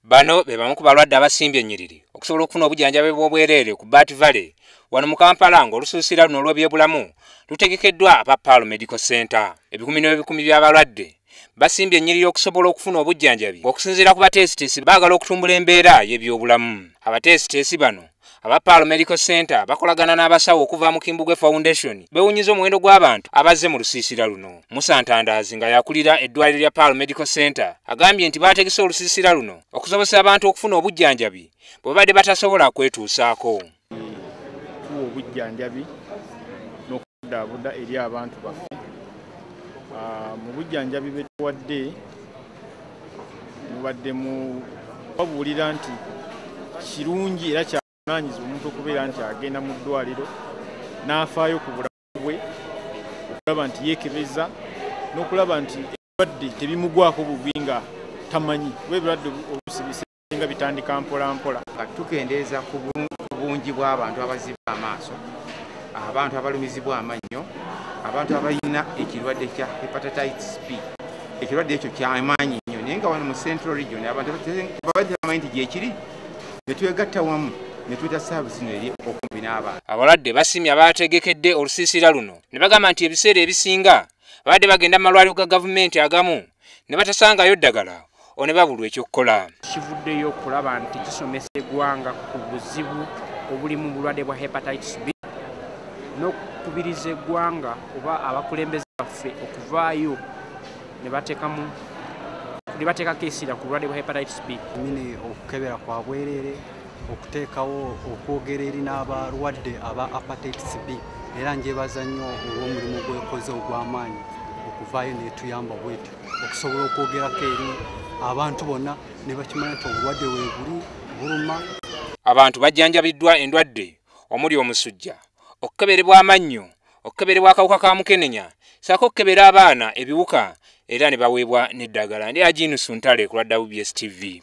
Bano be bamu ku balwadde abasimbye ennyiriri okusobola okufuna obujjanjabi bw'obwereere ku Bat Valley wano mu Kampala ng'olusuusira luno olw'ebyobulamu lutegekeddwa aba Palo Medical Center. Ebikumi n'ebikumi by'abalwadde basimbye ennyiriri okusobola okufuna obujjanjabi ng'okusinziira ku bateesiteesi baagala okutumbula embeera y'ebyobulamu. Abateesiteesi bano aba Palo Medical Center bakolagana n'abasawo okuva mu Kimbugwe Foundation bewunyiza omuwendo gw'abantu abazze mu lusiisira luno. Musa Ntandaazi nga yakulira eddwaliro lya Palo Medical Center agambye nti baategese olusiisira luno okusobozesa abantu okufuna obujjanjabi bwe badde batasobola kwetuusaako. Obujjanjabi n'okudaabuda eri abantu baffe. Mu bujjanjabi bwe tuwadde mubadde mu babuulira nti kirungi era kyavunaanyizibwa omuntu okubeera nti agenda mu ddwaliro n'afaayo ku bulamu bwe okulaba nti yeekebeza n'okulaba nti ebirwadde tebimugwako bubi nga tamanyi kuba ebirwadde oluusi bisinga bitandika mpola mpola. Tukendeeza ku bungi bw'abantu abaziba amaaso, abantu abalumizibwa amannyo, abantu abalina ekirwadde kya hepatitis B. Ekirwadde ekyo ky'amaanyi nnyo naye nga wano mu Central Region abantu babadde bamanyi nti gyekiri ne twegatta wamu ne tuyita saabuzi eri okumpi n'abantu. Abalwadde basimye abategekedde olusiisira luno ne bagamba nti ebiseera ebisinga babadde bagenda mu malwaliro ga gavumenti agamu ne batasangayo ddagala ne babulwa ekyokukola. Kivuddeyo okulaba nti kisomesa eggwanga ku buzibu obuli mu bulwadde bwa hepatitis B n'okukubiriza eggwanga oba abakulembeze baffe okuvaayo ne bateekako essira ku bulwadde bwa hepatitis B. Mini okukebera kwa bwereere, okuteekawo okwogera eri n'abalwadde aba hepatitis B, era njebaza nnyo olw'omulimu gwekoze ogw'amaanyi okuvaayo netuyamba bwetyo okusobola okwogerako eri abantu bonna ne bakimanya nti obulwadde weebuli buluma. Abantu bajjanjabiddwa endwadde omuli omusujja, okukeberebwa amannyo, okukeberebwa akawuka ka mukenenya, ssaako okukebera abaana ebiwuka era ne baweebwa n'eddagala. Ndi Aginusu Ntale ku lwa WBS TV.